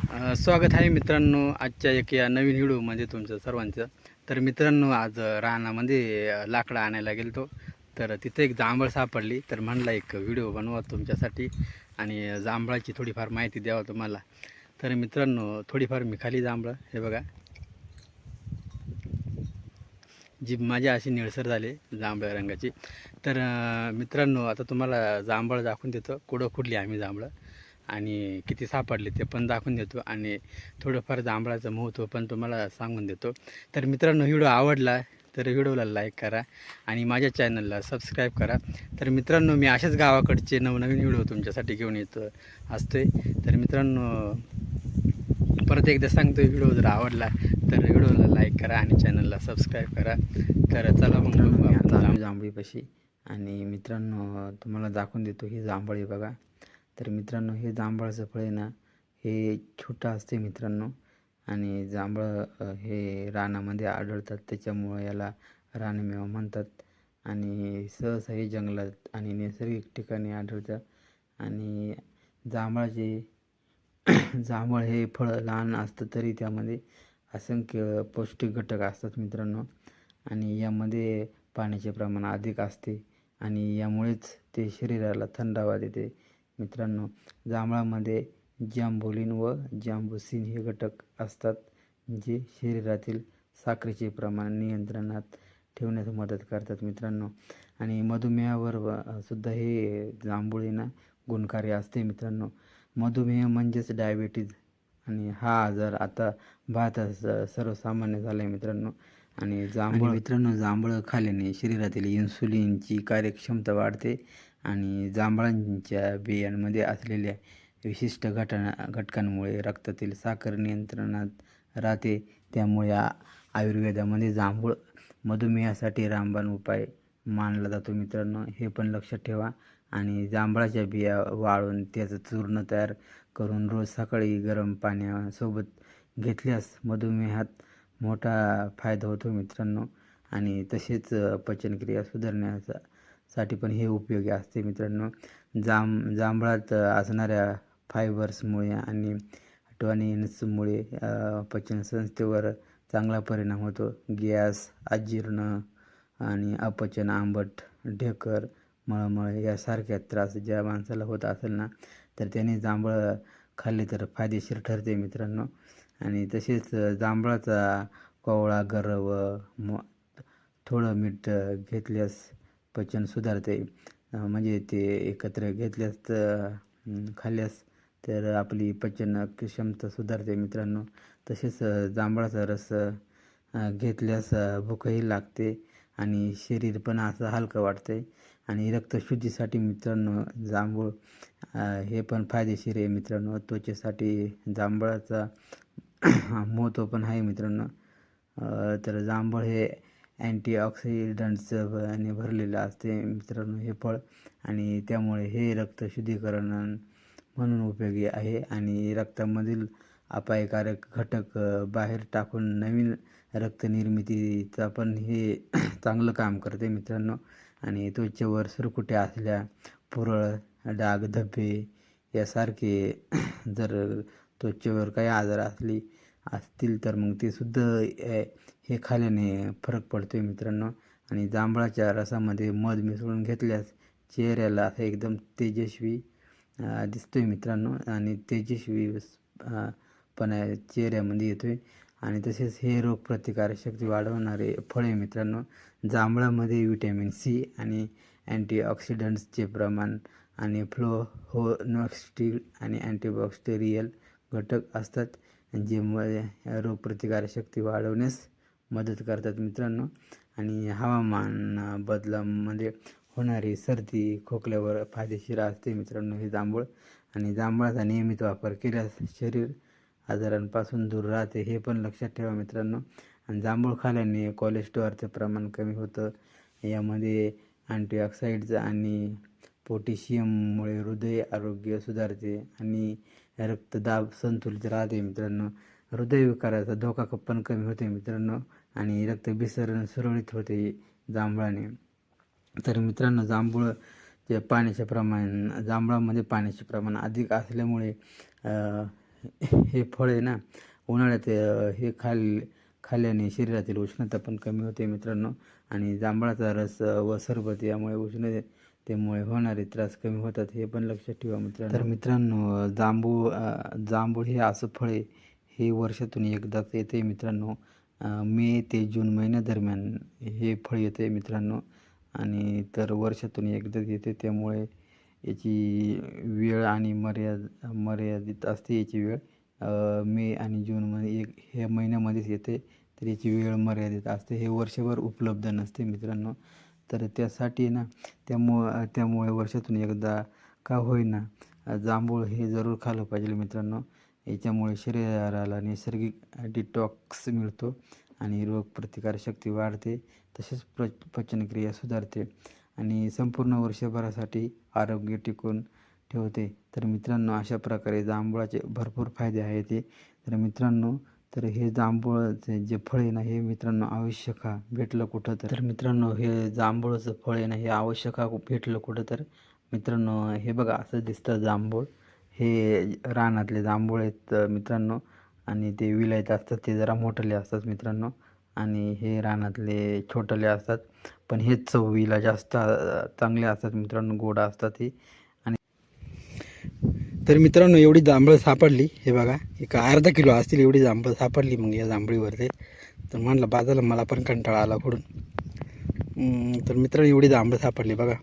स्वागत आहे मित्रांनो आजच्या एक या नवीन व्हिडिओमध्ये तुमचं सर्वांचं. तर मित्रांनो आज रानामध्ये लाकडं आणायला गेलतो. तर तिथे एक जांभळ सापडली. तर म्हणला एक व्हिडिओ बनवा तुमच्यासाठी आणि जांभळाची थोडीफार माहिती द्यावा तुम्हाला. तर मित्रांनो थोडीफार मी खाली जांभळं हे बघा, जी माझी अशी निळसर झाली जांभळ्या रंगाची. तर मित्रांनो आता तुम्हाला जांभळ दाखवून देतो, कुठं कुठली आम्ही जांभळं आणि किती सापडले ते पण दाखवून देतो आणि थोडंफार जांभळाचं महत्त्व पण तुम्हाला सांगून देतो. तर मित्रांनो व्हिडिओ आवडला तर व्हिडिओला लाईक करा आणि माझ्या चॅनलला सबस्क्राईब करा. तर मित्रांनो मी अशाच गावाकडचे नवनवीन व्हिडिओ तुमच्यासाठी घेऊन येतो असतोय. तर मित्रांनो परत एकदा सांगतो, व्हिडिओ जर आवडला तर व्हिडिओला लाईक करा आणि चॅनलला सबस्क्राईब करा. तर चला मग जांभळीपाशी आणि मित्रांनो तुम्हाला दाखवून देतो ही जांभळी बघा. तर मित्रांनो हे जांभळाचं फळ आहे ना, हे छोटं असते मित्रांनो. आणि जांभळं हे रानामध्ये आढळतात, त्याच्यामुळे याला रानमेवा म्हणतात. आणि सहसा हे जंगलात आणि नैसर्गिक ठिकाणी आढळतात. आणि जांभळाचे जांभळ हे फळ लहान असतं तरी त्यामध्ये असंख्य पौष्टिक घटक असतात मित्रांनो. आणि यामध्ये पाण्याचे प्रमाण अधिक असते आणि यामुळेच ते शरीराला थंडावा देते मित्रांनो. जांभळामध्ये जांभोलिन व जांबुसिन हे घटक असतात, जे शरीरातील साखरेचे प्रमाण नियंत्रणात ठेवण्यास मदत करतात मित्रांनो. आणि मधुमेहावर सुद्धा हे जांभुळीना गुणकारी असते मित्रांनो. मधुमेह म्हणजेच डायबिटीज आणि हा आजार आता भारतात सर्वसामान्य झाला आहे मित्रांनो. आणि मित्रांनो जांभळं खाल्ल्याने शरीरातील इन्सुलिनची कार्यक्षमता वाढते आणि जांभळांच्या बियांमध्ये असलेल्या विशिष्ट घटकांमुळे रक्तातील साखर नियंत्रणात राहते. त्यामुळे आयुर्वेदामध्ये जांभूळ मधुमेहासाठी रामबाण उपाय मानला जातो मित्रांनो, हे पण लक्षात ठेवा. आणि जांभळाच्या बिया वाळून त्याचं चूर्ण तयार करून रोज सकाळी गरम पाण्यासोबत घेतल्यास मधुमेहात मोठा फायदा होतो मित्रांनो. आणि तसेच पचनक्रिया सुधारण्यासाठी पण हे उपयोगी असते मित्रांनो. जांभळात असणाऱ्या फायबर्समुळे आणि टॉनिन्समुळे पचनसंस्थेवर चांगला परिणाम होतो. गॅस, अजीर्ण आणि अपचन, आंबट ढेकर, मळमळ यासारख्या त्रास ज्या माणसाला होत असेल ना, तर त्याने जांभळं खाल्ले तर फायदेशीर ठरते मित्रांनो. आणि तसेच जांभळाचा कोवळा गर्व थोडं मीठ घेतल्यास पचन सुधारते. म्हणजे ते एकत्र घेतल्यास खाल्ल्यास तर आपली पचन क्षमता सुधारते मित्रांनो. तसेच जांभळाचा रस घेतल्यास भूकही लागते आणि शरीर पण असं हलकं वाटते. आणि रक्तशुद्धीसाठी मित्रांनो जांभूळ हे पण फायदेशीर आहे मित्रांनो. त्वचेसाठी जांभळाचा महत्त्व पण आहे मित्रांनो. तर जांभळ हे अँटीऑक्सिडंट्सने भरलेलं असते मित्रांनो हे फळ. आणि त्यामुळे हे रक्त शुद्धीकरण म्हणून उपयोगी आहे आणि रक्तामधील अपायकारक घटक बाहेर टाकून नवीन रक्तनिर्मितीचा पण हे चांगलं काम करते मित्रांनो. आणि त्वचेवर सुरकुत्या असल्या, पुरळ, डाग, धब्बे यासारखे जर त्वचेवर काही आजार असतील तर मग ते सुद्धा हे खाल्ल्याने फरक पडतो मित्रांनो. आणि जांभळाच्या रसामध्ये मध मिसळून घेतल्यास चेहऱ्याला असं एकदम तेजस्वी दिसतोय मित्रांनो. आणि तेजस्वी पण चेहऱ्यामध्ये येतोय. आणि तसेच हे रोगप्रतिकारशक्ती वाढवणारे फळ आहे मित्रांनो. जांभळामध्ये विटॅमिन सी आणि अँटीऑक्सिडंट्सचे प्रमाण आणि फ्लोव्होनॉक्सिल आणि अँटीबॅक्टेरियल घटक असतात, जे रोगप्रतिकारशक्ती वाढवण्यास मदत करतात मित्रांनो. आणि हवामान बदलामध्ये होणारी सर्दी खोकल्यावर फायदेशीर असते मित्रांनो हे जांभूळ. आणि जांभळाचा नियमित वापर केल्यास शरीर आजारांपासून दूर राहते, हे पण लक्षात ठेवा मित्रांनो. आणि जांभूळ खाल्ल्याने कोलेस्ट्रॉलचं प्रमाण कमी होतं. यामध्ये अँटीऑक्सिडंट्स आणि पोटॅशियममुळे हृदय आरोग्य सुधारते आणि रक्तदाब संतुलित राहते मित्रांनो. हृदयविकाराचा धोका पण कमी होते मित्रांनो. आणि रक्तभिसरण सुरळीत होते जांभळाने. तर मित्रांनो जांभळामध्ये पाण्याचे प्रमाण अधिक असल्यामुळे हे फळ आहे ना उन्हाळ्यात हे खाल्ल्याने शरीरातील उष्णता पण कमी होते मित्रांनो. आणि जांभळाचा रस व सरबत यामुळे उष्णतेमुळे होणारे त्रास कमी होतात, हे पण लक्षात ठेवा मित्रांनो. तर मित्रांनो जांभूळ हे असं फळ आहे, हे वर्षातून एकदाच येते मित्रांनो. मे ते जून महिन्यादरम्यान हे फळ येते मित्रांनो. आणि तर वर्षातून एकदाच येते, त्यामुळे याची वेळ आणि मर्यादित असते याची वेळ. मे आणि जूनमध्ये हे महिन्यामध्येच येते, तर याची वेळ मर्यादित असते, हे वर्षभर उपलब्ध नसते मित्रांनो. तर त्यासाठी ना त्यामुळे वर्षातून एकदा का होईना जांभूळ हे जरूर खाल्लं पाहिजे मित्रांनो. याच्यामुळे शरीराला नैसर्गिक डिटॉक्स मिळतो आणि रोगप्रतिकारशक्ती वाढते, तसेच पचनक्रिया सुधारते आणि संपूर्ण वर्षभरासाठी आरोग्य टिकून ठेवते. तर मित्रांनो अशा प्रकारे जांभळाचे भरपूर फायदे आहेत ते. तर मित्रांनो तर हे जांभूळाचे जे फळ आहे ना हे मित्रांनो अवश्य खा, भेटलं कुठं तर मित्रांनो हे जांभूळाचं फळ आहे ना हे अवश्य खा भेटलं कुठं तर मित्रांनो. हे बघा असं दिसतं जांभूळ, हे रानातले जांभूळ आहेत मित्रांनो. आणि ते विलायत असतात, ते जरा मोठले असतात मित्रांनो. आणि हे रानातले छोटले असतात, पण हेच चवीला जास्त चांगले असतात मित्रांनो, गोड असतात हे. आणि तर मित्रांनो एवढी जांभळं सापडली, हे बघा एक अर्धा किलो असतील एवढी जांभळं सापडली मग या जांभळीवरती. तर म्हणलं बाजारला मला पण कंटाळा आला पुढून. तर मित्रांनो एवढी जांभळं सापडली बघा.